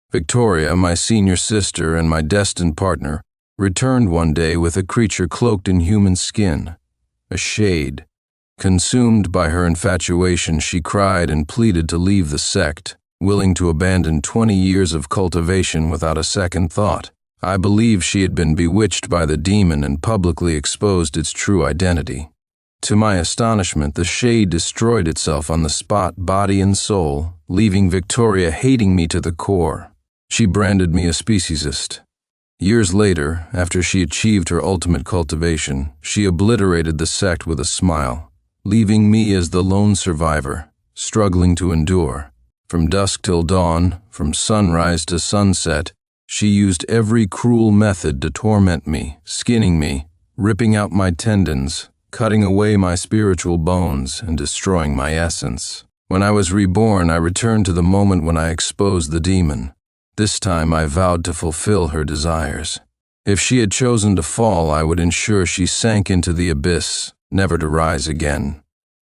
Victoria, my senior sister and my destined partner, returned one day with a creature cloaked in human skin, a shade. Consumed by her infatuation, she cried and pleaded to leave the sect, willing to abandon 20 years of cultivation without a second thought. I believe she had been bewitched by the demon and publicly exposed its true identity. To my astonishment, the shade destroyed itself on the spot, body and soul, leaving Victoria hating me to the core. She branded me a speciesist. Years later, after she achieved her ultimate cultivation, she obliterated the sect with a smile, leaving me as the lone survivor, struggling to endure. From dusk till dawn, from sunrise to sunset, she used every cruel method to torment me, skinning me, ripping out my tendons, cutting away my spiritual bones, and destroying my essence. When I was reborn, I returned to the moment when I exposed the demon. This time I vowed to fulfill her desires. If she had chosen to fall, I would ensure she sank into the abyss, never to rise again.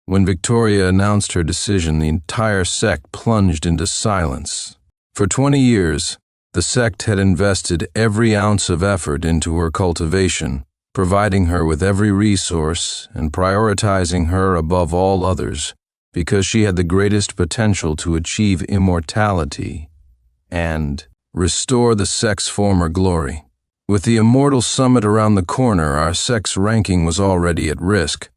When Victoria announced her decision, the entire sect plunged into silence. For 20 years, the sect had invested every ounce of effort into her cultivation, providing her with every resource and prioritizing her above all others, because she had the greatest potential to achieve immortality and restore the sect's former glory. With the immortal summit around the corner, our sect's ranking was already at risk.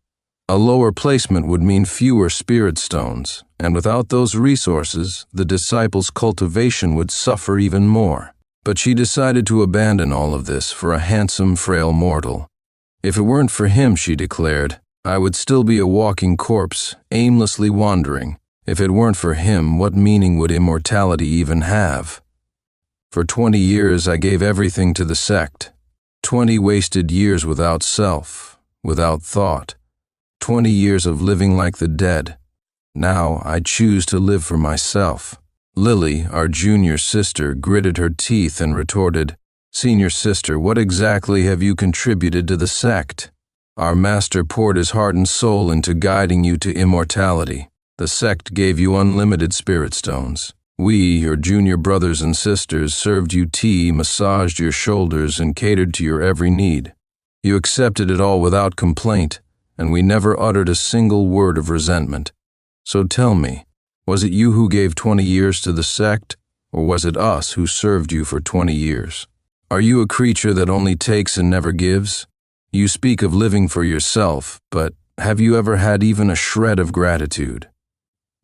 A lower placement would mean fewer spirit stones, and without those resources, the disciples' cultivation would suffer even more. But she decided to abandon all of this for a handsome, frail mortal. If it weren't for him, she declared, I would still be a walking corpse, aimlessly wandering. If it weren't for him, what meaning would immortality even have? For 20 years, I gave everything to the sect. 20 wasted years without self, without thought. 20 years of living like the dead. Now I choose to live for myself. Lily, our junior sister, gritted her teeth and retorted, Senior sister, what exactly have you contributed to the sect? Our master poured his heart and soul into guiding you to immortality. The sect gave you unlimited spirit stones. We, your junior brothers and sisters, served you tea, massaged your shoulders, and catered to your every need. You accepted it all without complaint, and we never uttered a single word of resentment. So tell me, was it you who gave 20 years to the sect, or was it us who served you for 20 years? Are you a creature that only takes and never gives? You speak of living for yourself, but have you ever had even a shred of gratitude?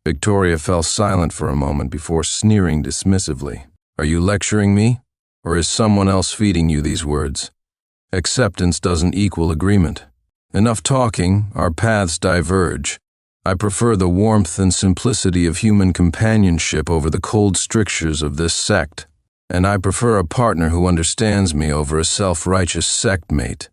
Victoria fell silent for a moment before sneering dismissively. Are you lecturing me, or is someone else feeding you these words? Acceptance doesn't equal agreement. Enough talking, our paths diverge. I prefer the warmth and simplicity of human companionship over the cold strictures of this sect, and I prefer a partner who understands me over a self-righteous sect mate.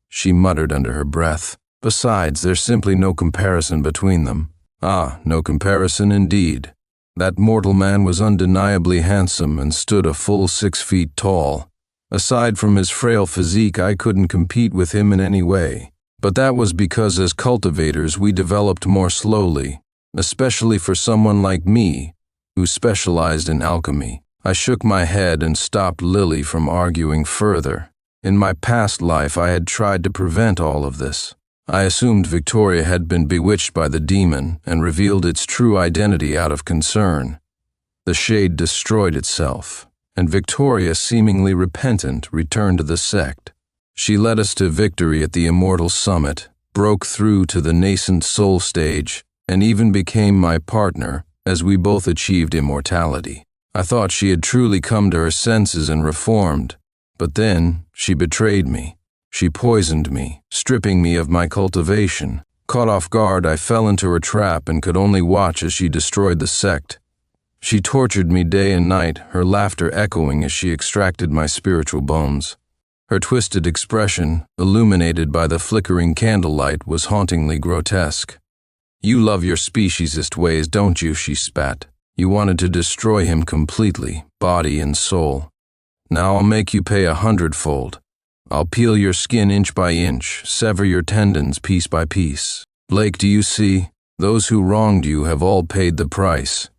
She muttered under her breath. Besides, there's simply no comparison between them. Ah, no comparison indeed. That mortal man was undeniably handsome and stood a full 6 feet tall. Aside from his frail physique, I couldn't compete with him in any way. But that was because as cultivators we developed more slowly, especially for someone like me, who specialized in alchemy. I shook my head and stopped Lily from arguing further. In my past life I had tried to prevent all of this. I assumed Victoria had been bewitched by the demon and revealed its true identity out of concern. The shade destroyed itself, and Victoria, seemingly repentant, returned to the sect. She led us to victory at the immortal summit, broke through to the nascent soul stage, and even became my partner as we both achieved immortality. I thought she had truly come to her senses and reformed, but then she betrayed me. She poisoned me, stripping me of my cultivation. Caught off guard, I fell into her trap and could only watch as she destroyed the sect. She tortured me day and night, her laughter echoing as she extracted my spiritual bones. Her twisted expression, illuminated by the flickering candlelight, was hauntingly grotesque. You love your speciesist ways, don't you? She spat. You wanted to destroy him completely, body and soul. Now I'll make you pay 100-fold. I'll peel your skin inch by inch, sever your tendons piece by piece. Blake, do you see? Those who wronged you have all paid the price.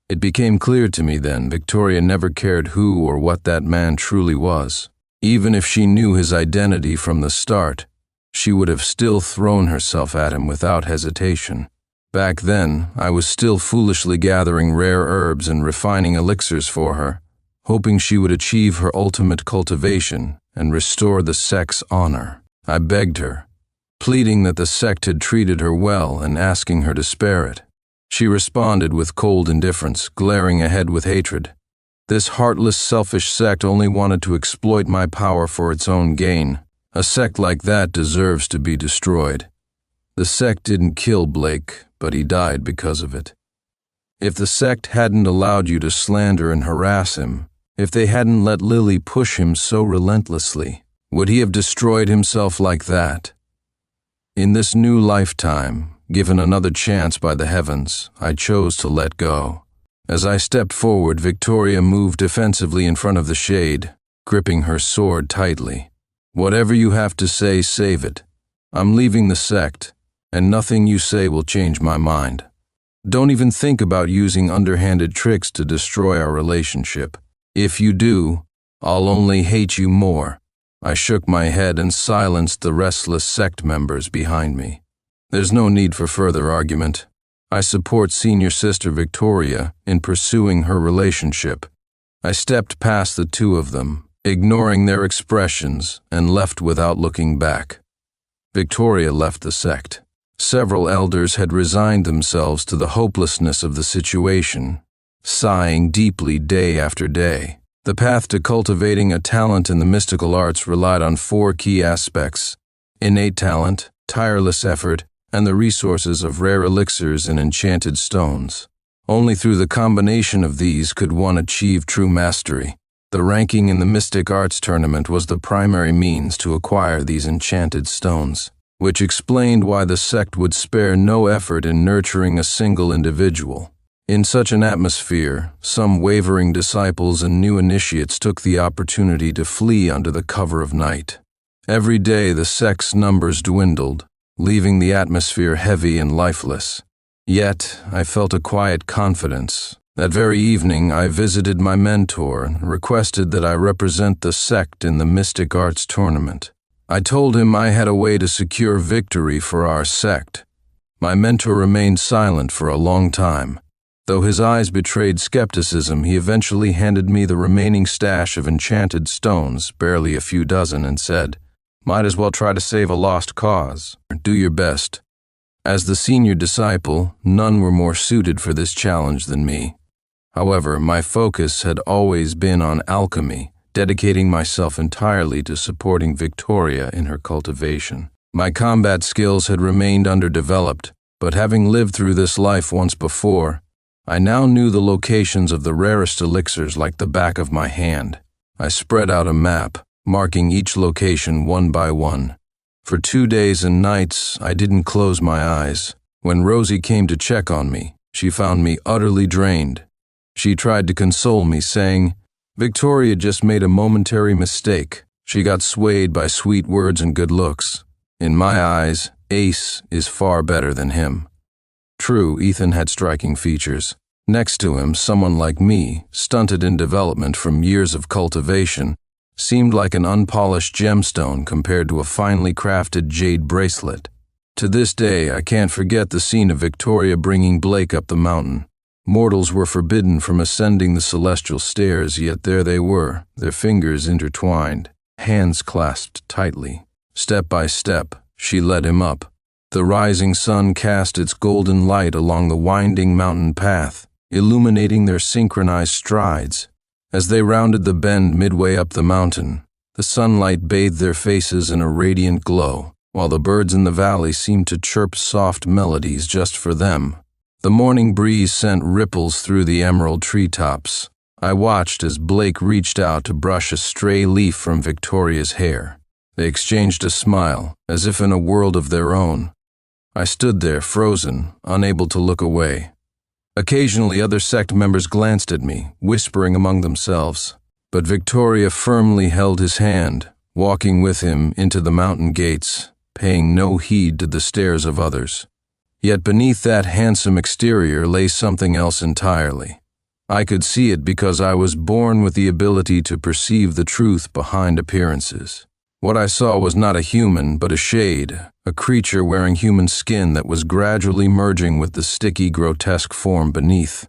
It became clear to me then Victoria never cared who or what that man truly was. Even if she knew his identity from the start, she would have still thrown herself at him without hesitation. Back then, I was still foolishly gathering rare herbs and refining elixirs for her, hoping she would achieve her ultimate cultivation and restore the sect's honor. I begged her, pleading that the sect had treated her well and asking her to spare it. She responded with cold indifference, glaring ahead with hatred. This heartless, selfish sect only wanted to exploit my power for its own gain. A sect like that deserves to be destroyed. The sect didn't kill Blake, but he died because of it. If the sect hadn't allowed you to slander and harass him, if they hadn't let Lily push him so relentlessly, would he have destroyed himself like that? In this new lifetime, given another chance by the heavens, I chose to let go. As I stepped forward, Victoria moved defensively in front of the shade, gripping her sword tightly. Whatever you have to say, save it. I'm leaving the sect, and nothing you say will change my mind. Don't even think about using underhanded tricks to destroy our relationship. If you do, I'll only hate you more. I shook my head and silenced the restless sect members behind me. There's no need for further argument. I support Senior Sister Victoria in pursuing her relationship. I stepped past the two of them, ignoring their expressions, and left without looking back. Victoria left the sect. Several elders had resigned themselves to the hopelessness of the situation, sighing deeply day after day. The path to cultivating a talent in the mystical arts relied on 4 key aspects: innate talent, tireless effort, and the resources of rare elixirs and enchanted stones. Only through the combination of these could one achieve true mastery. The ranking in the Mystic Arts Tournament was the primary means to acquire these enchanted stones, which explained why the sect would spare no effort in nurturing a single individual. In such an atmosphere, some wavering disciples and new initiates took the opportunity to flee under the cover of night. Every day the sect's numbers dwindled, leaving the atmosphere heavy and lifeless. Yet, I felt a quiet confidence. That very evening, I visited my mentor and requested that I represent the sect in the Mystic Arts Tournament. I told him I had a way to secure victory for our sect. My mentor remained silent for a long time. Though his eyes betrayed skepticism, he eventually handed me the remaining stash of enchanted stones, barely a few dozen, and said, "Might as well try to save a lost cause. Do your best." As the senior disciple, none were more suited for this challenge than me. However, my focus had always been on alchemy, dedicating myself entirely to supporting Victoria in her cultivation. My combat skills had remained underdeveloped, but having lived through this life once before, I now knew the locations of the rarest elixirs like the back of my hand. I spread out a map, marking each location one by one. For 2 days and nights, I didn't close my eyes. When Rosie came to check on me, she found me utterly drained. She tried to console me, saying, "Victoria just made a momentary mistake. She got swayed by sweet words and good looks. In my eyes, Ace is far better than him." True, Ethan had striking features. Next to him, someone like me, stunted in development from years of cultivation, seemed like an unpolished gemstone compared to a finely crafted jade bracelet. To this day, I can't forget the scene of Victoria bringing Blake up the mountain. Mortals were forbidden from ascending the celestial stairs, yet there they were, their fingers intertwined, hands clasped tightly. Step by step, she led him up. The rising sun cast its golden light along the winding mountain path, illuminating their synchronized strides. As they rounded the bend midway up the mountain, the sunlight bathed their faces in a radiant glow, while the birds in the valley seemed to chirp soft melodies just for them. The morning breeze sent ripples through the emerald treetops. I watched as Blake reached out to brush a stray leaf from Victoria's hair. They exchanged a smile, as if in a world of their own. I stood there, frozen, unable to look away. Occasionally, other sect members glanced at me, whispering among themselves. But Victoria firmly held his hand, walking with him into the mountain gates, paying no heed to the stares of others. Yet beneath that handsome exterior lay something else entirely. I could see it because I was born with the ability to perceive the truth behind appearances. What I saw was not a human, but a shade, a creature wearing human skin that was gradually merging with the sticky, grotesque form beneath.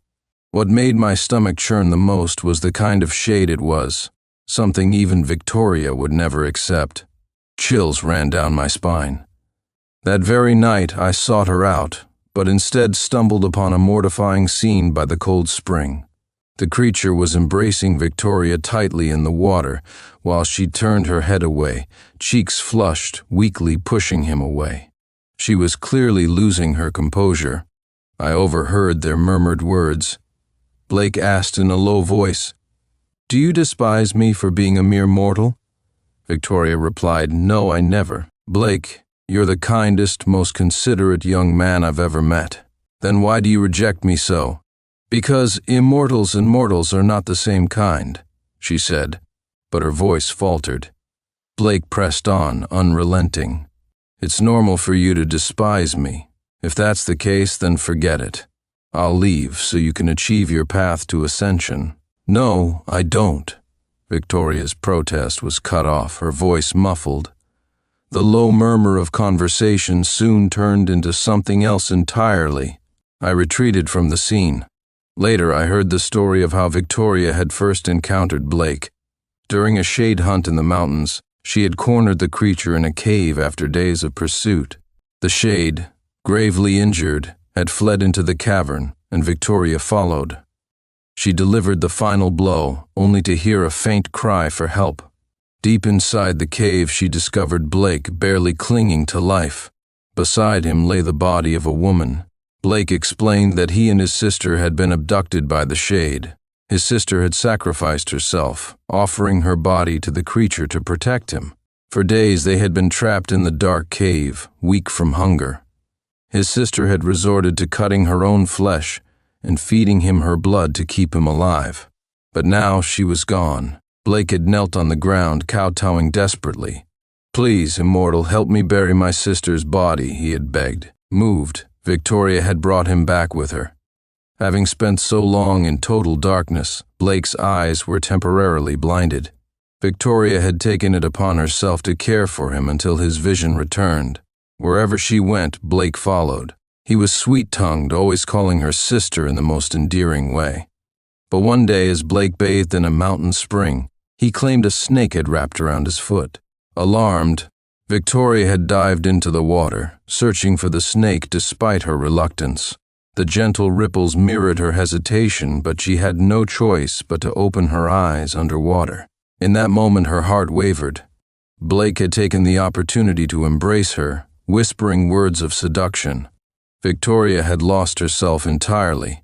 What made my stomach churn the most was the kind of shade it was, something even Victoria would never accept. Chills ran down my spine. That very night I sought her out, but instead stumbled upon a mortifying scene by the cold spring. The creature was embracing Victoria tightly in the water, while she turned her head away, cheeks flushed, weakly pushing him away. She was clearly losing her composure. I overheard their murmured words. Blake asked in a low voice, "Do you despise me for being a mere mortal?" Victoria replied, "No, I never. Blake, you're the kindest, most considerate young man I've ever met. Then why do you reject me so?" "Because immortals and mortals are not the same kind," she said, but her voice faltered. Blake pressed on, unrelenting. "It's normal for you to despise me. If that's the case, then forget it. I'll leave so you can achieve your path to ascension." "No, I don't." Victoria's protest was cut off, her voice muffled. The low murmur of conversation soon turned into something else entirely. I retreated from the scene. Later, I heard the story of how Victoria had first encountered Blake. During a shade hunt in the mountains, she had cornered the creature in a cave after days of pursuit. The shade, gravely injured, had fled into the cavern, and Victoria followed. She delivered the final blow, only to hear a faint cry for help. Deep inside the cave, she discovered Blake barely clinging to life. Beside him lay the body of a woman. Blake explained that he and his sister had been abducted by the shade. His sister had sacrificed herself, offering her body to the creature to protect him. For days they had been trapped in the dark cave, weak from hunger. His sister had resorted to cutting her own flesh and feeding him her blood to keep him alive. But now she was gone. Blake had knelt on the ground, kowtowing desperately. "Please, immortal, help me bury my sister's body," he had begged. Moved, Victoria had brought him back with her. Having spent so long in total darkness, Blake's eyes were temporarily blinded. Victoria had taken it upon herself to care for him until his vision returned. Wherever she went, Blake followed. He was sweet-tongued, always calling her sister in the most endearing way. But one day, as Blake bathed in a mountain spring, he claimed a snake had wrapped around his foot. Alarmed, Victoria had dived into the water, searching for the snake despite her reluctance. The gentle ripples mirrored her hesitation, but she had no choice but to open her eyes underwater. In that moment, her heart wavered. Blake had taken the opportunity to embrace her, whispering words of seduction. Victoria had lost herself entirely.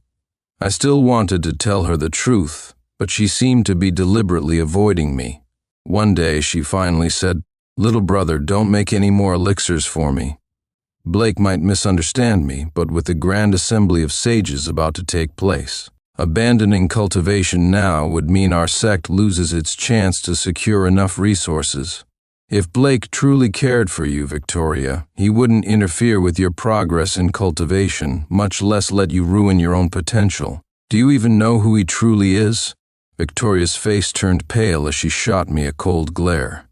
I still wanted to tell her the truth, but she seemed to be deliberately avoiding me. One day, she finally said, "Little brother, don't make any more elixirs for me. Blake might misunderstand me, but with the grand assembly of sages about to take place, abandoning cultivation now would mean our sect loses its chance to secure enough resources. If Blake truly cared for you, Victoria, he wouldn't interfere with your progress in cultivation, much less let you ruin your own potential. Do you even know who he truly is?" Victoria's face turned pale as she shot me a cold glare.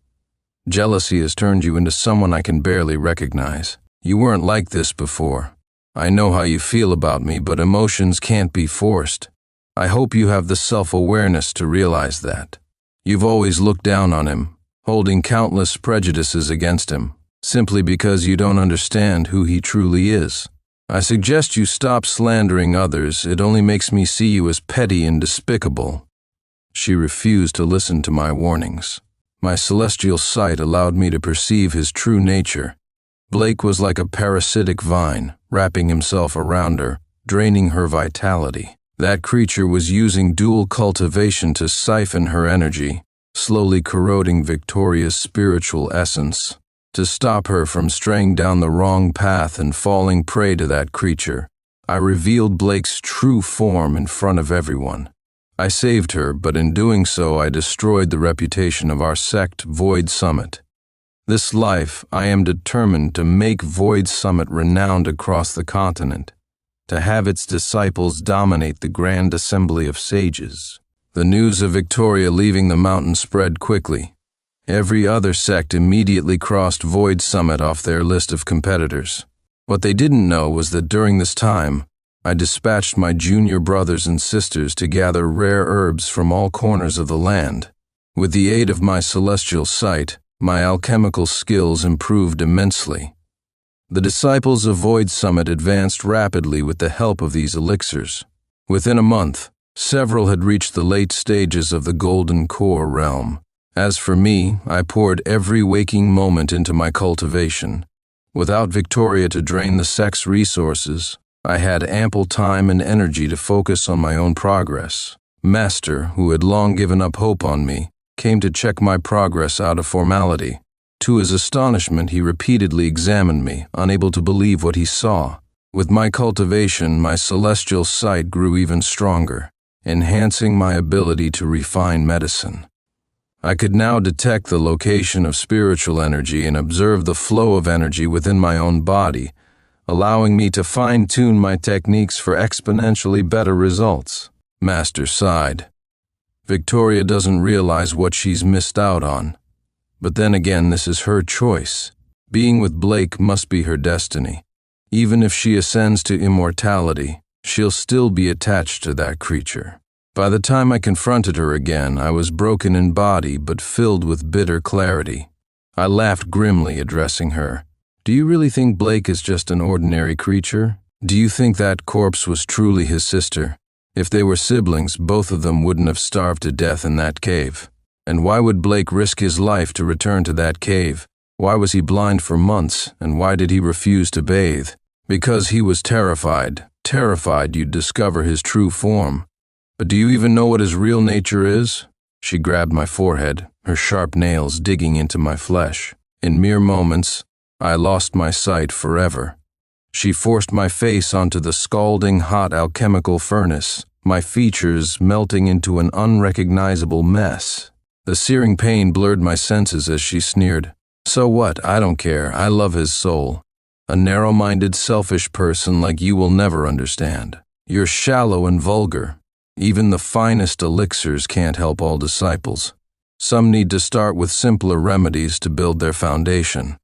"Jealousy has turned you into someone I can barely recognize. You weren't like this before. I know how you feel about me, but emotions can't be forced. I hope you have the self-awareness to realize that. You've always looked down on him, holding countless prejudices against him, simply because you don't understand who he truly is. I suggest you stop slandering others. It only makes me see you as petty and despicable." She refused to listen to my warnings. My celestial sight allowed me to perceive his true nature. Blake was like a parasitic vine, wrapping himself around her, draining her vitality. That creature was using dual cultivation to siphon her energy, slowly corroding Victoria's spiritual essence. To stop her from straying down the wrong path and falling prey to that creature, I revealed Blake's true form in front of everyone. I saved her, but in doing so I destroyed the reputation of our sect, Void Summit. This life, I am determined to make Void Summit renowned across the continent, to have its disciples dominate the grand assembly of sages. The news of Victoria leaving the mountain spread quickly. Every other sect immediately crossed Void Summit off their list of competitors. What they didn't know was that during this time, I dispatched my junior brothers and sisters to gather rare herbs from all corners of the land. With the aid of my celestial sight, my alchemical skills improved immensely. The disciples of Void Summit advanced rapidly with the help of these elixirs. Within a month, several had reached the late stages of the Golden Core realm. As for me, I poured every waking moment into my cultivation. Without Victoria to drain the sect's resources, I had ample time and energy to focus on my own progress. Master, who had long given up hope on me, came to check my progress out of formality. To his astonishment, he repeatedly examined me, unable to believe what he saw. With my cultivation, my celestial sight grew even stronger, enhancing my ability to refine medicine. I could now detect the location of spiritual energy and observe the flow of energy within my own body, allowing me to fine-tune my techniques for exponentially better results. Master sighed. Victoria doesn't realize what she's missed out on. But then again, this is her choice. Being with Blake must be her destiny. Even if she ascends to immortality, she'll still be attached to that creature. By the time I confronted her again, I was broken in body but filled with bitter clarity. I laughed grimly, addressing her. Do you really think Blake is just an ordinary creature? Do you think that corpse was truly his sister? If they were siblings, both of them wouldn't have starved to death in that cave. And why would Blake risk his life to return to that cave? Why was he blind for months, and why did he refuse to bathe? Because he was terrified you'd discover his true form. But do you even know what his real nature is? She grabbed my forehead, her sharp nails digging into my flesh. In mere moments, I lost my sight forever. She forced my face onto the scalding hot alchemical furnace, my features melting into an unrecognizable mess. The searing pain blurred my senses as she sneered. So what? I don't care. I love his soul. A narrow-minded, selfish person like you will never understand. You're shallow and vulgar. Even the finest elixirs can't help all disciples. Some need to start with simpler remedies to build their foundation.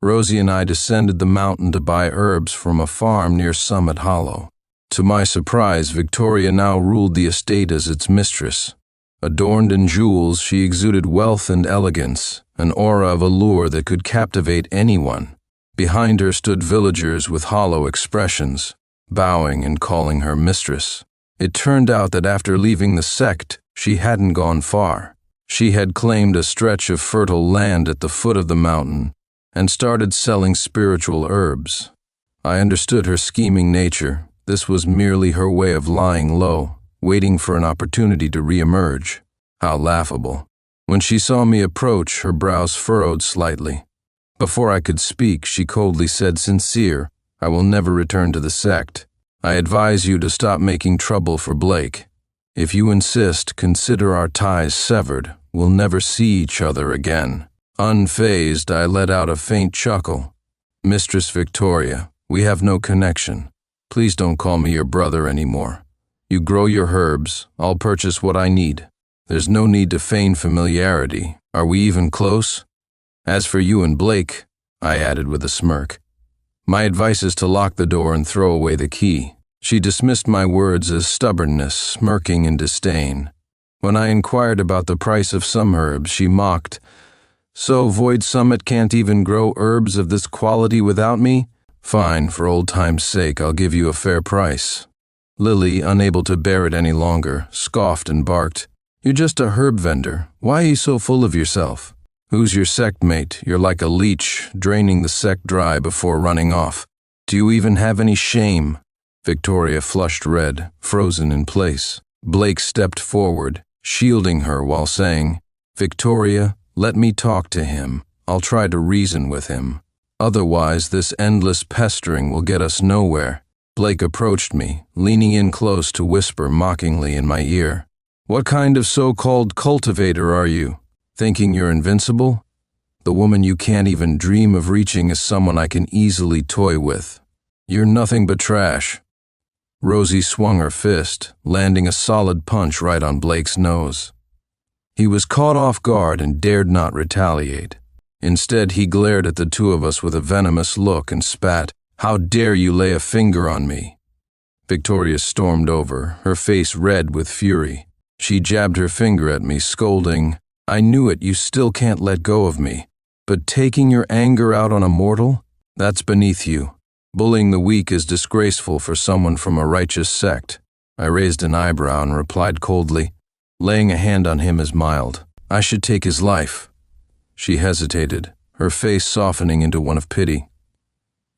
Rosie and I descended the mountain to buy herbs from a farm near Summit Hollow. To my surprise, Victoria now ruled the estate as its mistress. Adorned in jewels, she exuded wealth and elegance, an aura of allure that could captivate anyone. Behind her stood villagers with hollow expressions, bowing and calling her mistress. It turned out that after leaving the sect, she hadn't gone far. She had claimed a stretch of fertile land at the foot of the mountain and started selling spiritual herbs. I understood her scheming nature. This was merely her way of lying low, waiting for an opportunity to re-emerge. How laughable. When she saw me approach, her brows furrowed slightly. Before I could speak, she coldly said, "Sincere, I will never return to the sect. I advise you to stop making trouble for Blake. If you insist, consider our ties severed. We'll never see each other again." Unfazed, I let out a faint chuckle. "Mistress Victoria, we have no connection. Please don't call me your brother anymore. You grow your herbs, I'll purchase what I need. There's no need to feign familiarity. Are we even close? As for you and Blake," I added with a smirk, "my advice is to lock the door and throw away the key." She dismissed my words as stubbornness, smirking in disdain. When I inquired about the price of some herbs, she mocked, "So Void Summit can't even grow herbs of this quality without me? Fine, for old time's sake, I'll give you a fair price." Lily, unable to bear it any longer, scoffed and barked, "You're just a herb vendor. Why are you so full of yourself? Who's your sect mate? You're like a leech, draining the sect dry before running off. Do you even have any shame?" Victoria flushed red, frozen in place. Blake stepped forward, shielding her while saying, "Victoria, let me talk to him. I'll try to reason with him. Otherwise, this endless pestering will get us nowhere." Blake approached me, leaning in close to whisper mockingly in my ear, "What kind of so-called cultivator are you? Thinking you're invincible? The woman you can't even dream of reaching is someone I can easily toy with. You're nothing but trash." Rosie swung her fist, landing a solid punch right on Blake's nose. He was caught off guard and dared not retaliate. Instead, he glared at the two of us with a venomous look and spat, "How dare you lay a finger on me?" Victoria stormed over, her face red with fury. She jabbed her finger at me, scolding, "I knew it, you still can't let go of me. But taking your anger out on a mortal? That's beneath you. Bullying the weak is disgraceful for someone from a righteous sect." I raised an eyebrow and replied coldly, "Laying a hand on him is mild. I should take his life." She hesitated, her face softening into one of pity.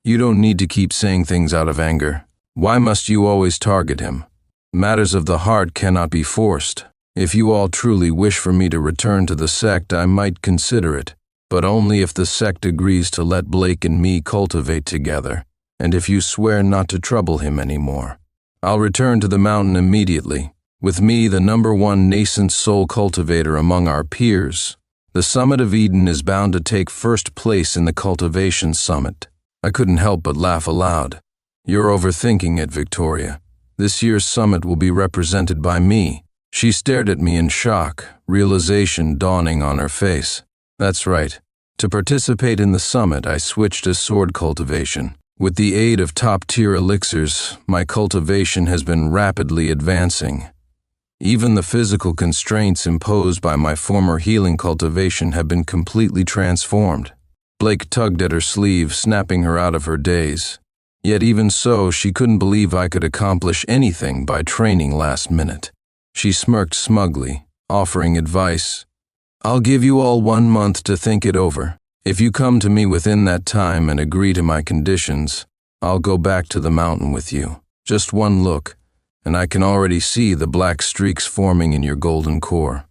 "You don't need to keep saying things out of anger. Why must you always target him? Matters of the heart cannot be forced. If you all truly wish for me to return to the sect, I might consider it, but only if the sect agrees to let Blake and me cultivate together, and if you swear not to trouble him anymore. I'll return to the mountain immediately. With me, the #1 nascent soul cultivator among our peers. The Summit of Eden is bound to take first place in the Cultivation Summit." I couldn't help but laugh aloud. "You're overthinking it, Victoria. This year's summit will be represented by me." She stared at me in shock, realization dawning on her face. That's right. To participate in the summit, I switched to sword cultivation. With the aid of top-tier elixirs, my cultivation has been rapidly advancing. Even the physical constraints imposed by my former healing cultivation have been completely transformed. Blake tugged at her sleeve, snapping her out of her daze. Yet even so, she couldn't believe I could accomplish anything by training last minute. She smirked smugly, offering advice. "I'll give you all 1 month to think it over. If you come to me within that time and agree to my conditions, I'll go back to the mountain with you. Just one look, and I can already see the black streaks forming in your golden core."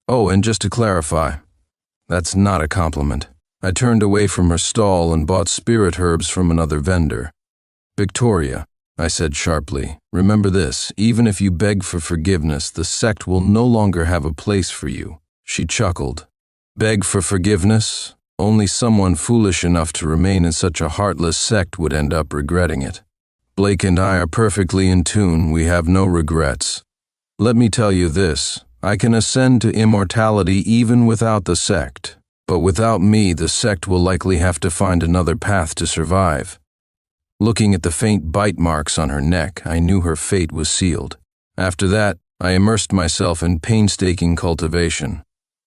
Oh, and just to clarify, that's not a compliment. I turned away from her stall and bought spirit herbs from another vendor. "Victoria," I said sharply, "remember this, even if you beg for forgiveness, the sect will no longer have a place for you." She chuckled. "Beg for forgiveness? Only someone foolish enough to remain in such a heartless sect would end up regretting it. Blake and I are perfectly in tune, we have no regrets. Let me tell you this, I can ascend to immortality even without the sect. But without me, the sect will likely have to find another path to survive." Looking at the faint bite marks on her neck, I knew her fate was sealed. After that, I immersed myself in painstaking cultivation.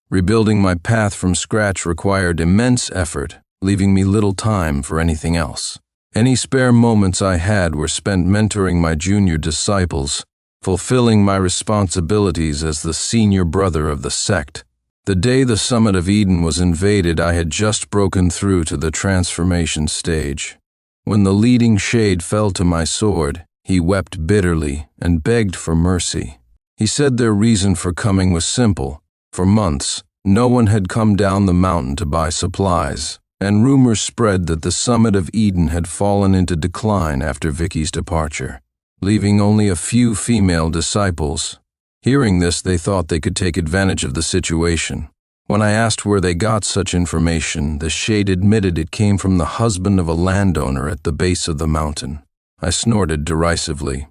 Rebuilding my path from scratch required immense effort, leaving me little time for anything else. Any spare moments I had were spent mentoring my junior disciples, fulfilling my responsibilities as the senior brother of the sect. The day the Summit of Eden was invaded, I had just broken through to the transformation stage. When the leading shade fell to my sword, he wept bitterly and begged for mercy. He said their reason for coming was simple. For months, no one had come down the mountain to buy supplies, and rumors spread that the Summit of Eden had fallen into decline after Vicky's departure, leaving only a few female disciples. Hearing this, they thought they could take advantage of the situation. When I asked where they got such information, the shade admitted it came from the husband of a landowner at the base of the mountain. I snorted derisively.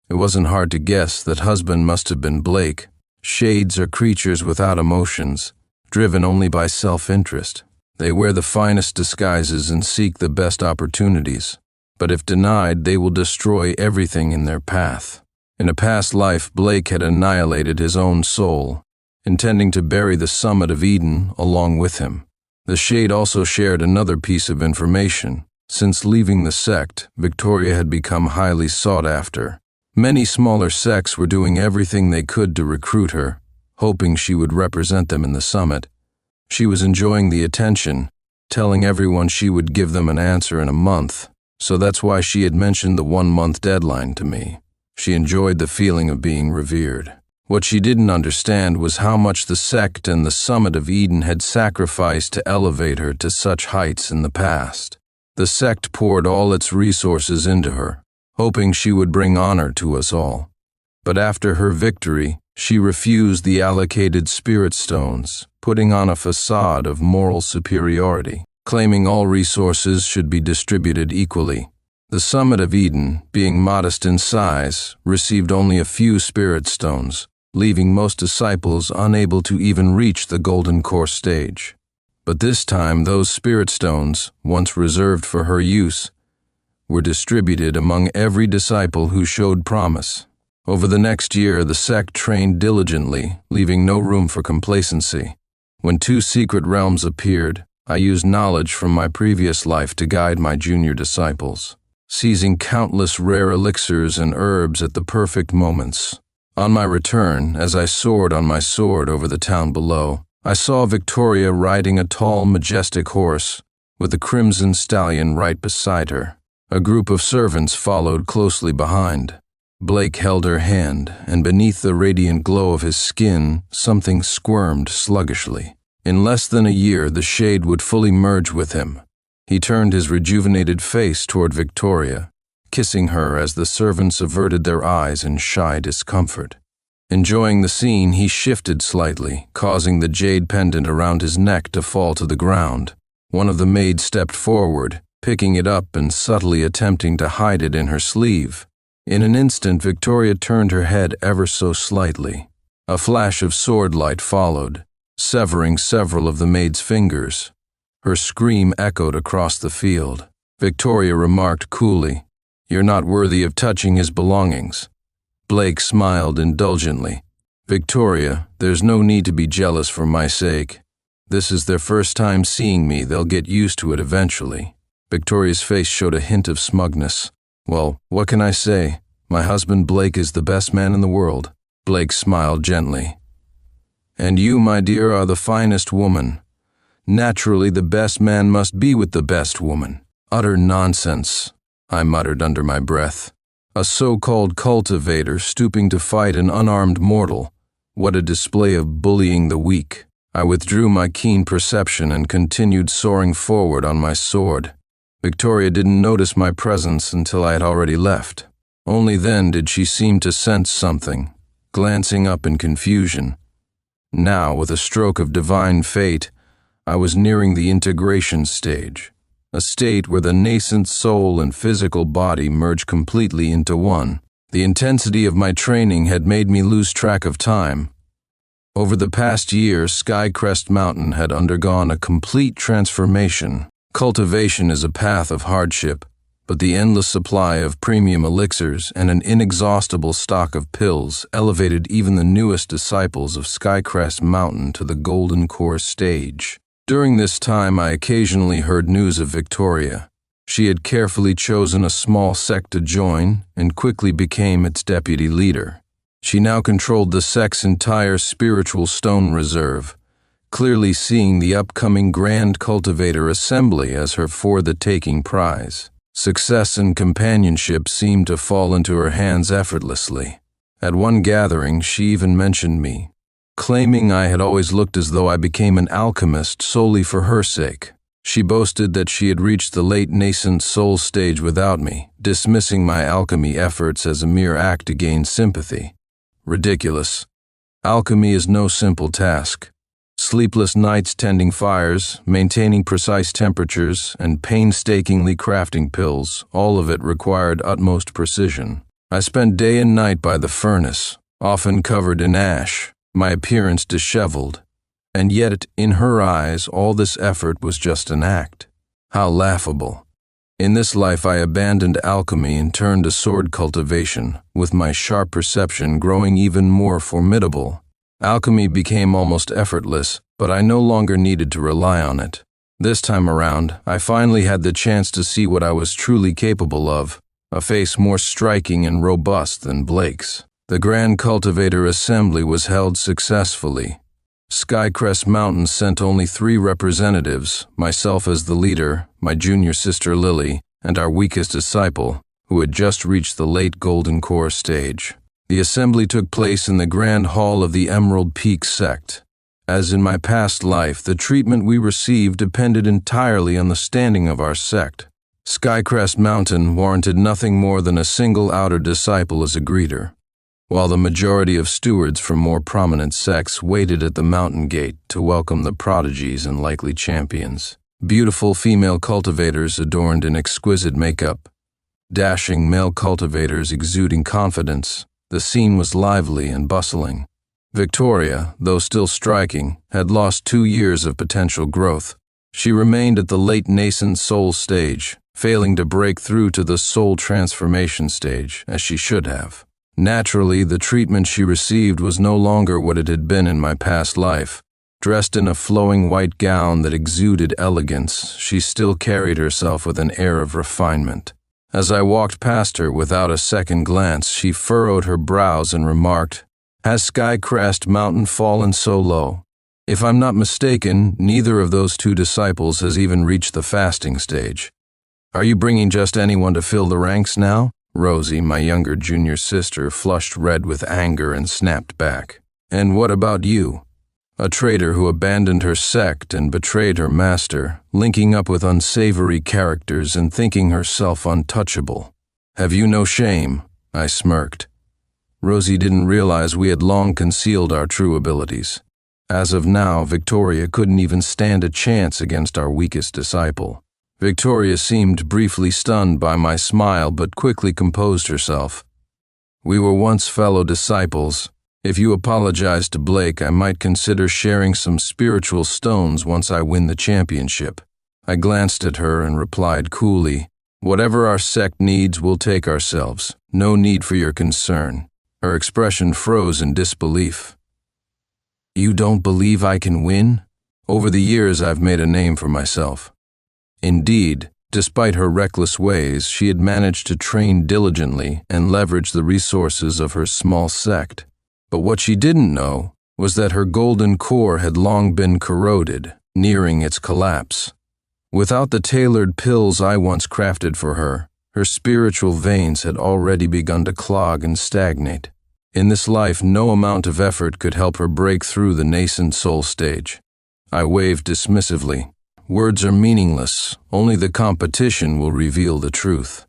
It wasn't hard to guess that husband must have been Blake. Shades are creatures without emotions, driven only by self-interest. They wear the finest disguises and seek the best opportunities. But if denied, they will destroy everything in their path. In a past life, Blake had annihilated his own soul, intending to bury the Summit of Eden along with him. The shade also shared another piece of information. Since leaving the sect, Victoria had become highly sought after. Many smaller sects were doing everything they could to recruit her, hoping she would represent them in the summit. She was enjoying the attention, telling everyone she would give them an answer in a month, so that's why she had mentioned the 1-month deadline to me. She enjoyed the feeling of being revered. What she didn't understand was how much the sect and the Summit of Eden had sacrificed to elevate her to such heights in the past. The sect poured all its resources into her, hoping she would bring honor to us all. But after her victory, she refused the allocated spirit stones, putting on a facade of moral superiority, claiming all resources should be distributed equally. The summit of Eden, being modest in size, received only a few spirit stones, leaving most disciples unable to even reach the golden core stage. But this time those spirit stones, once reserved for her use, were distributed among every disciple who showed promise. Over the next year, the sect trained diligently, leaving no room for complacency. When 2 secret realms appeared, I used knowledge from my previous life to guide my junior disciples, seizing countless rare elixirs and herbs at the perfect moments. On my return, as I soared on my sword over the town below, I saw Victoria riding a tall, majestic horse, with a crimson stallion right beside her. A group of servants followed closely behind. Blake held her hand, and beneath the radiant glow of his skin, something squirmed sluggishly. In less than a year, the shade would fully merge with him. He turned his rejuvenated face toward Victoria, kissing her as the servants averted their eyes in shy discomfort. Enjoying the scene, he shifted slightly, causing the jade pendant around his neck to fall to the ground. One of the maids stepped forward, picking it up and subtly attempting to hide it in her sleeve. In an instant, Victoria turned her head ever so slightly. A flash of sword light followed, severing several of the maid's fingers. Her scream echoed across the field. Victoria remarked coolly, "You're not worthy of touching his belongings." Blake smiled indulgently. "Victoria, there's no need to be jealous for my sake. This is their first time seeing me. They'll get used to it eventually." Victoria's face showed a hint of smugness. "Well, what can I say? My husband Blake is the best man in the world." Blake smiled gently. "And you, my dear, are the finest woman. Naturally, the best man must be with the best woman." "Utter nonsense," I muttered under my breath. "A so-called cultivator stooping to fight an unarmed mortal. What a display of bullying the weak." I withdrew my keen perception and continued soaring forward on my sword. Victoria didn't notice my presence until I had already left. Only then did she seem to sense something, glancing up in confusion. Now, with a stroke of divine fate, I was nearing the integration stage, a state where the nascent soul and physical body merge completely into one. The intensity of my training had made me lose track of time. Over the past year, Skycrest Mountain had undergone a complete transformation. Cultivation is a path of hardship, but the endless supply of premium elixirs and an inexhaustible stock of pills elevated even the newest disciples of Skycrest Mountain to the golden core stage. During this time, I occasionally heard news of Victoria. She had carefully chosen a small sect to join and quickly became its deputy leader. She now controlled the sect's entire spiritual stone reserve, clearly seeing the upcoming Grand Cultivator Assembly as her for-the-taking prize. Success and companionship seemed to fall into her hands effortlessly. At one gathering, she even mentioned me, claiming I had always looked as though I became an alchemist solely for her sake. She boasted that she had reached the late nascent soul stage without me, dismissing my alchemy efforts as a mere act to gain sympathy. Ridiculous. Alchemy is no simple task. Sleepless nights tending fires, maintaining precise temperatures, and painstakingly crafting pills, all of it required utmost precision. I spent day and night by the furnace, often covered in ash, my appearance disheveled, and yet, in her eyes, all this effort was just an act. How laughable. In this life I abandoned alchemy and turned to sword cultivation, with my sharp perception growing even more formidable. Alchemy became almost effortless, but I no longer needed to rely on it. This time around, I finally had the chance to see what I was truly capable of, a face more striking and robust than Blake's. The Grand Cultivator Assembly was held successfully. Skycrest Mountain sent only 3 representatives, myself as the leader, my junior sister Lily, and our weakest disciple, who had just reached the late Golden Core stage. The assembly took place in the Grand Hall of the Emerald Peak sect. As in my past life, the treatment we received depended entirely on the standing of our sect. Skycrest Mountain warranted nothing more than a single outer disciple as a greeter, while the majority of stewards from more prominent sects waited at the mountain gate to welcome the prodigies and likely champions. Beautiful female cultivators adorned in exquisite makeup, dashing male cultivators exuding confidence. The scene was lively and bustling. Victoria, though still striking, had lost 2 years of potential growth. She remained at the late nascent soul stage, failing to break through to the soul transformation stage, as she should have. Naturally, the treatment she received was no longer what it had been in my past life. Dressed in a flowing white gown that exuded elegance, she still carried herself with an air of refinement. As I walked past her without a second glance, she furrowed her brows and remarked, "Has Skycrest Mountain fallen so low? If I'm not mistaken, neither of those 2 disciples has even reached the fasting stage. Are you bringing just anyone to fill the ranks now?" Rosie, my younger junior sister, flushed red with anger and snapped back. "And what about you? A traitor who abandoned her sect and betrayed her master, linking up with unsavory characters and thinking herself untouchable. Have you no shame?" I smirked. Rosie didn't realize we had long concealed our true abilities. As of now, Victoria couldn't even stand a chance against our weakest disciple. Victoria seemed briefly stunned by my smile but quickly composed herself. "We were once fellow disciples. If you apologize to Blake, I might consider sharing some spiritual stones once I win the championship." I glanced at her and replied coolly, "Whatever our sect needs, we'll take ourselves. No need for your concern." Her expression froze in disbelief. "You don't believe I can win? Over the years, I've made a name for myself." Indeed, despite her reckless ways, she had managed to train diligently and leverage the resources of her small sect. But what she didn't know was that her golden core had long been corroded, nearing its collapse. Without the tailored pills I once crafted for her, her spiritual veins had already begun to clog and stagnate. In this life, no amount of effort could help her break through the nascent soul stage. I waved dismissively. Words are meaningless. Only the competition will reveal the truth.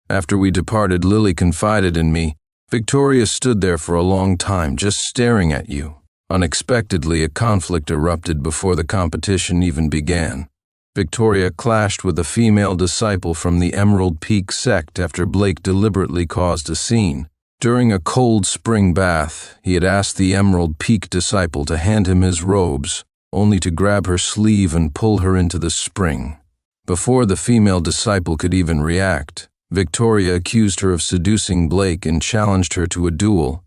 After we departed, Lily confided in me, "Victoria stood there for a long time, just staring at you." Unexpectedly, a conflict erupted before the competition even began. Victoria clashed with a female disciple from the Emerald Peak sect after Blake deliberately caused a scene. During a cold spring bath, he had asked the Emerald Peak disciple to hand him his robes, only to grab her sleeve and pull her into the spring. Before the female disciple could even react, Victoria accused her of seducing Blake and challenged her to a duel.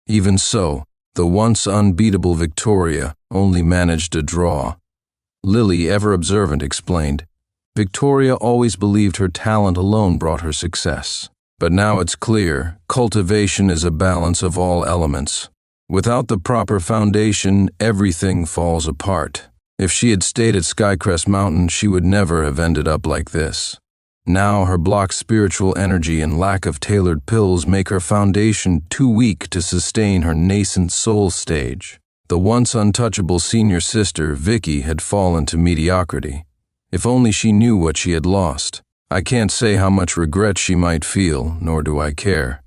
Even so, the once unbeatable Victoria only managed a draw. Lily, ever observant, explained, "Victoria always believed her talent alone brought her success. But now it's clear, cultivation is a balance of all elements. Without the proper foundation, everything falls apart. If she had stayed at Skycrest Mountain, she would never have ended up like this. Now her blocked spiritual energy and lack of tailored pills make her foundation too weak to sustain her nascent soul stage." The once untouchable senior sister, Vicky, had fallen to mediocrity. If only she knew what she had lost. I can't say how much regret she might feel, nor do I care.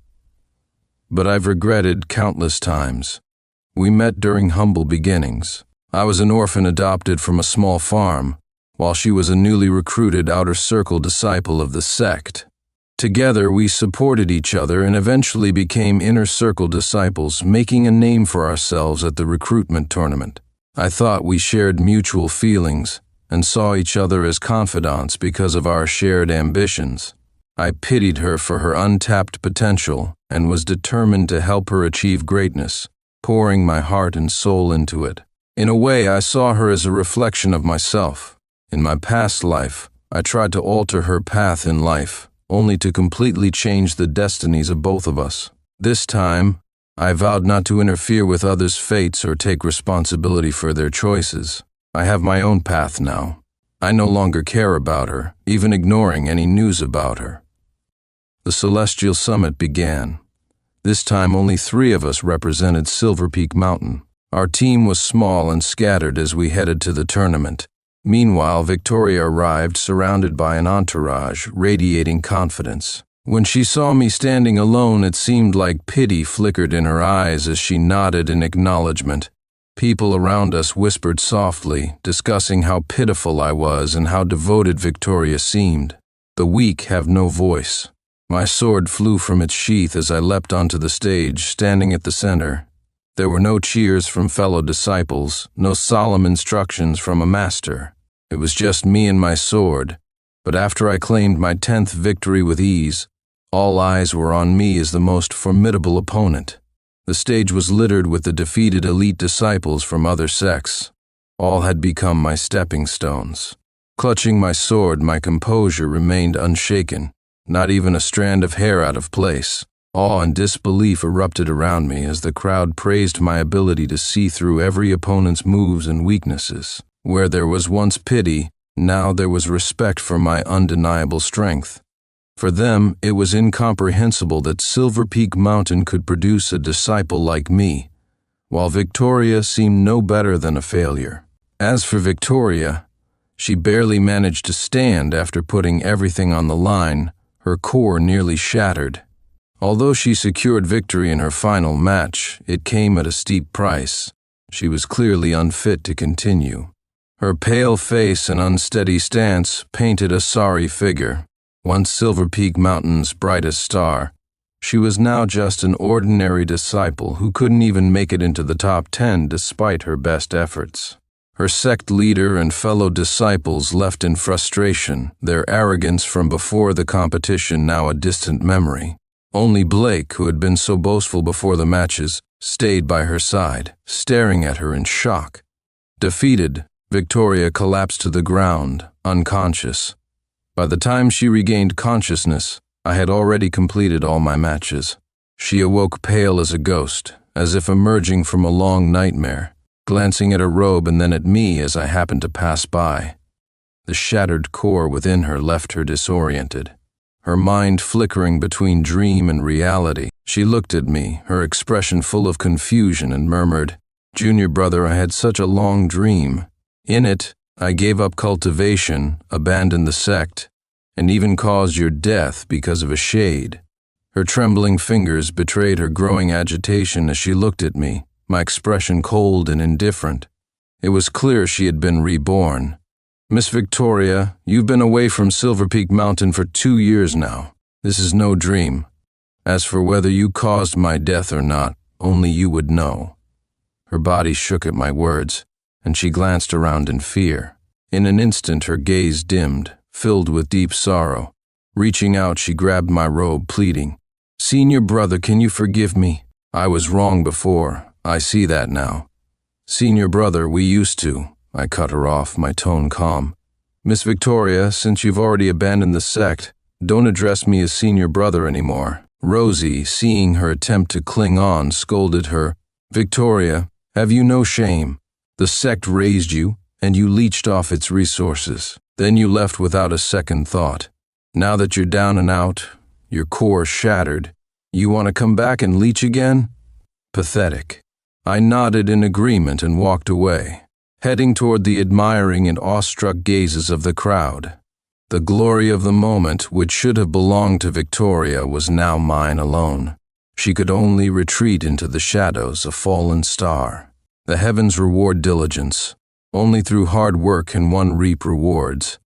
But I've regretted countless times. We met during humble beginnings. I was an orphan adopted from a small farm, while she was a newly recruited outer circle disciple of the sect. Together we supported each other and eventually became inner circle disciples, making a name for ourselves at the recruitment tournament. I thought we shared mutual feelings and saw each other as confidants because of our shared ambitions. I pitied her for her untapped potential and was determined to help her achieve greatness, pouring my heart and soul into it. In a way, I saw her as a reflection of myself. In my past life, I tried to alter her path in life, only to completely change the destinies of both of us. This time, I vowed not to interfere with others' fates or take responsibility for their choices. I have my own path now. I no longer care about her, even ignoring any news about her. The Celestial Summit began. This time only 3 of us represented Silver Peak Mountain. Our team was small and scattered as we headed to the tournament. Meanwhile, Victoria arrived surrounded by an entourage, radiating confidence. When she saw me standing alone, it seemed like pity flickered in her eyes as she nodded in acknowledgement. People around us whispered softly, discussing how pitiful I was and how devoted Victoria seemed. The weak have no voice. My sword flew from its sheath as I leapt onto the stage, standing at the center. There were no cheers from fellow disciples, no solemn instructions from a master. It was just me and my sword, but after I claimed my 10th victory with ease, all eyes were on me as the most formidable opponent. The stage was littered with the defeated elite disciples from other sects. All had become my stepping stones. Clutching my sword, my composure remained unshaken, not even a strand of hair out of place. Awe and disbelief erupted around me as the crowd praised my ability to see through every opponent's moves and weaknesses. Where there was once pity, now there was respect for my undeniable strength. For them, it was incomprehensible that Silver Peak Mountain could produce a disciple like me, while Victoria seemed no better than a failure. As for Victoria, she barely managed to stand after putting everything on the line, her core nearly shattered. Although she secured victory in her final match, it came at a steep price. She was clearly unfit to continue. Her pale face and unsteady stance painted a sorry figure. Once Silver Peak Mountain's brightest star, she was now just an ordinary disciple who couldn't even make it into the top 10 despite her best efforts. Her sect leader and fellow disciples left in frustration, their arrogance from before the competition now a distant memory. Only Blake, who had been so boastful before the matches, stayed by her side, staring at her in shock. Defeated, Victoria collapsed to the ground, unconscious. By the time she regained consciousness, I had already completed all my matches. She awoke pale as a ghost, as if emerging from a long nightmare, glancing at her robe and then at me as I happened to pass by. The shattered core within her left her disoriented. Her mind flickering between dream and reality, she looked at me, her expression full of confusion, and murmured, "Junior brother, I had such a long dream. In it, I gave up cultivation, abandoned the sect, and even caused your death because of a shade." Her trembling fingers betrayed her growing agitation as she looked at me, my expression cold and indifferent. It was clear she had been reborn. "Miss Victoria, you've been away from Silver Peak Mountain for 2 years now. This is no dream. As for whether you caused my death or not, only you would know." Her body shook at my words, and she glanced around in fear. In an instant her gaze dimmed, filled with deep sorrow. Reaching out, she grabbed my robe, pleading, "Senior brother, can you forgive me? I was wrong before. I see that now." "Senior brother, we used to." I cut her off, my tone calm. "Miss Victoria, since you've already abandoned the sect, don't address me as senior brother anymore." Rosie, seeing her attempt to cling on, scolded her, "Victoria, have you no shame? The sect raised you, and you leached off its resources. Then you left without a second thought. Now that you're down and out, your core shattered, you want to come back and leech again? Pathetic." I nodded in agreement and walked away, heading toward the admiring and awestruck gazes of the crowd. The glory of the moment, which should have belonged to Victoria, was now mine alone. She could only retreat into the shadows, a fallen star. The heavens reward diligence. Only through hard work can one reap rewards.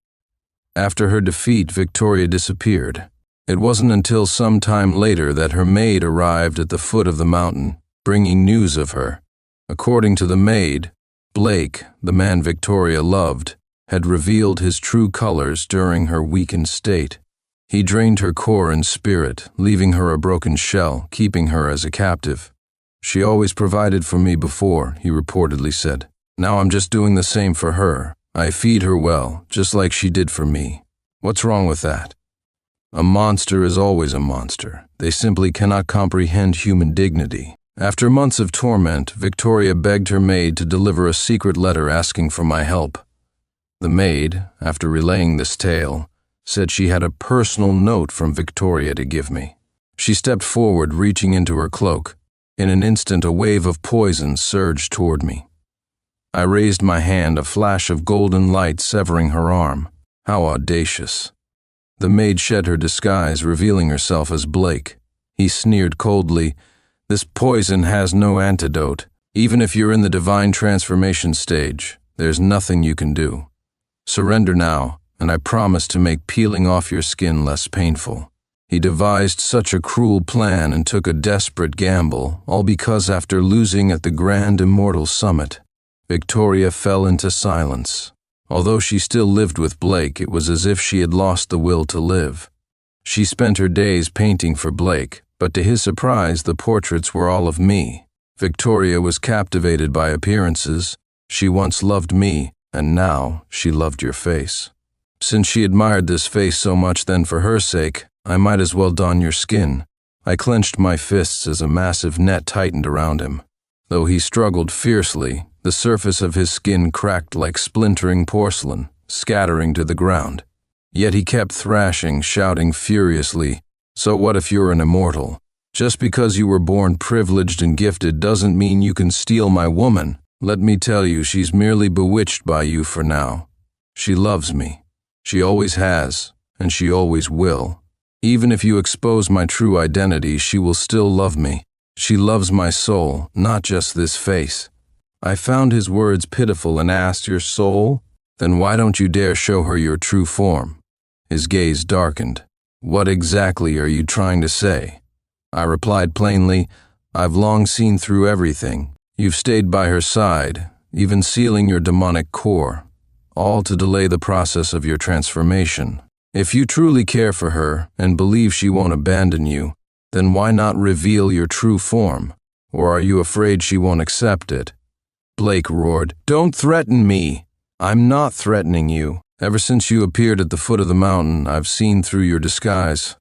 After her defeat, Victoria disappeared. It wasn't until some time later that her maid arrived at the foot of the mountain, bringing news of her. According to the maid, Blake, the man Victoria loved, had revealed his true colors during her weakened state. He drained her core and spirit, leaving her a broken shell, keeping her as a captive. "She always provided for me before," he reportedly said. "Now I'm just doing the same for her. I feed her well, just like she did for me. What's wrong with that?" A monster is always a monster. They simply cannot comprehend human dignity. After months of torment, Victoria begged her maid to deliver a secret letter asking for my help. The maid, after relaying this tale, said she had a personal note from Victoria to give me. She stepped forward, reaching into her cloak. In an instant, a wave of poison surged toward me. I raised my hand, a flash of golden light severing her arm. How audacious. The maid shed her disguise, revealing herself as Blake. He sneered coldly, "This poison has no antidote. Even if you're in the divine transformation stage, there's nothing you can do. Surrender now, and I promise to make peeling off your skin less painful." He devised such a cruel plan and took a desperate gamble, all because after losing at the grand immortal summit, Victoria fell into silence. Although she still lived with Blake, it was as if she had lost the will to live. She spent her days painting for Blake, but to his surprise, the portraits were all of me. Victoria was captivated by appearances. She once loved me, and now she loved your face. Since she admired this face so much, then for her sake, I might as well don your skin. I clenched my fists as a massive net tightened around him. Though he struggled fiercely, the surface of his skin cracked like splintering porcelain, scattering to the ground. Yet he kept thrashing, shouting furiously, "So what if you're an immortal? Just because you were born privileged and gifted doesn't mean you can steal my woman. Let me tell you, she's merely bewitched by you for now. She loves me. She always has, and she always will. Even if you expose my true identity, she will still love me. She loves my soul, not just this face." I found his words pitiful and asked, "Your soul? Then why don't you dare show her your true form?" His gaze darkened. "What exactly are you trying to say?" I replied plainly, "I've long seen through everything. You've stayed by her side, even sealing your demonic core, all to delay the process of your transformation. If you truly care for her and believe she won't abandon you, then why not reveal your true form? Or are you afraid she won't accept it?" Blake roared, "Don't threaten me." "I'm not threatening you. Ever since you appeared at the foot of the mountain, I've seen through your disguise.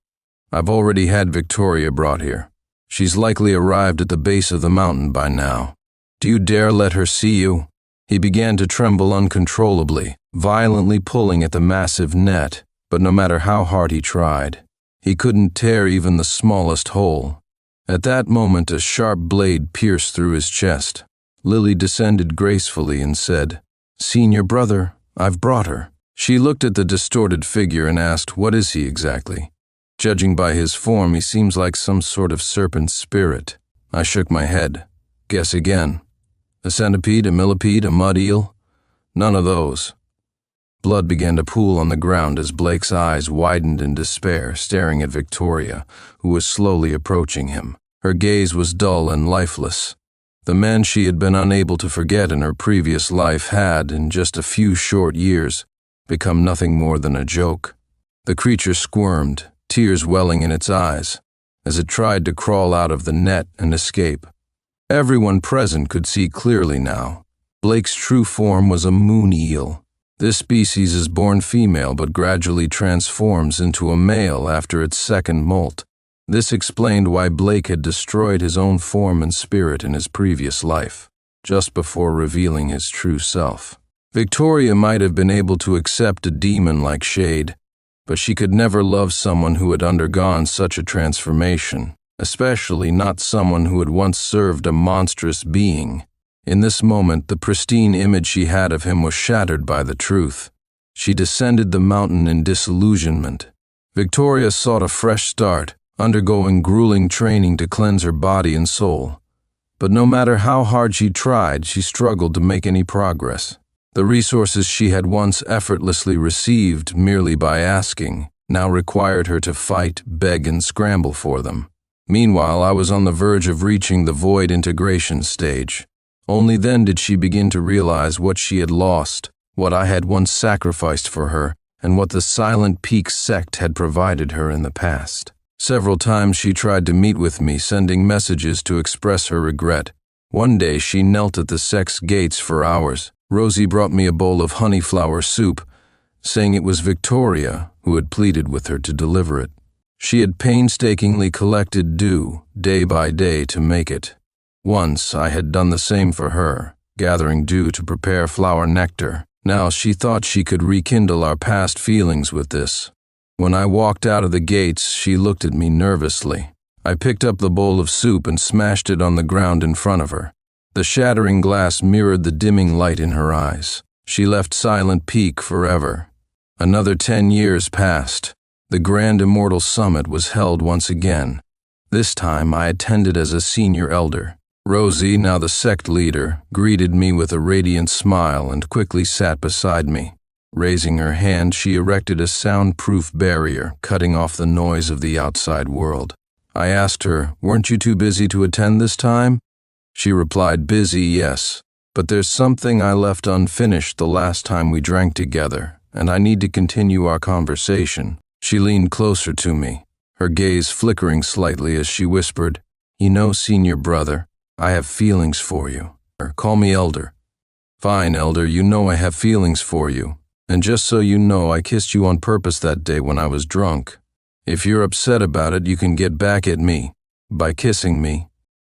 I've already had Victoria brought here. She's likely arrived at the base of the mountain by now. Do you dare let her see you?" He began to tremble uncontrollably, violently pulling at the massive net. But no matter how hard he tried, he couldn't tear even the smallest hole. At that moment, a sharp blade pierced through his chest. Lily descended gracefully and said, "Seen your brother? I've brought her." She looked at the distorted figure and asked, "What is he exactly?" "Judging by his form, he seems like some sort of serpent spirit." I shook my head. "Guess again. A centipede, a millipede, a mud eel?" "None of those." Blood began to pool on the ground as Blake's eyes widened in despair, staring at Victoria, who was slowly approaching him. Her gaze was dull and lifeless. The man she had been unable to forget in her previous life had, in just a few short years, become nothing more than a joke. The creature squirmed, tears welling in its eyes, as it tried to crawl out of the net and escape. Everyone present could see clearly now. Blake's true form was a moon eel. This species is born female but gradually transforms into a male after its second molt. This explained why Blake had destroyed his own form and spirit in his previous life, just before revealing his true self. Victoria might have been able to accept a demon like Shade, but she could never love someone who had undergone such a transformation, especially not someone who had once served a monstrous being. In this moment, the pristine image she had of him was shattered by the truth. She descended the mountain in disillusionment. Victoria sought a fresh start, undergoing grueling training to cleanse her body and soul. But no matter how hard she tried, she struggled to make any progress. The resources she had once effortlessly received merely by asking now required her to fight, beg, and scramble for them. Meanwhile, I was on the verge of reaching the void integration stage. Only then did she begin to realize what she had lost, what I had once sacrificed for her, and what the Silent Peak sect had provided her in the past. Several times she tried to meet with me, sending messages to express her regret. One day she knelt at the sect's gates for hours. Rosie brought me a bowl of honeyflower soup, saying it was Victoria who had pleaded with her to deliver it. She had painstakingly collected dew, day by day, to make it. Once I had done the same for her, gathering dew to prepare flower nectar. Now she thought she could rekindle our past feelings with this. When I walked out of the gates, she looked at me nervously. I picked up the bowl of soup and smashed it on the ground in front of her. The shattering glass mirrored the dimming light in her eyes. She left Silent Peak forever. Another 10 years passed. The Grand Immortal Summit was held once again. This time I attended as a senior elder. Rosie, now the sect leader, greeted me with a radiant smile and quickly sat beside me. Raising her hand, she erected a soundproof barrier, cutting off the noise of the outside world. I asked her, "Weren't you too busy to attend this time?" She replied, "Busy, yes, but there's something I left unfinished the last time we drank together, and I need to continue our conversation." She leaned closer to me, her gaze flickering slightly as she whispered, "You know, senior brother, I have feelings for you. Call me Elder." "Fine, Elder, you know I have feelings for you. And just so you know, I kissed you on purpose that day when I was drunk. If you're upset about it, you can get back at me by kissing me."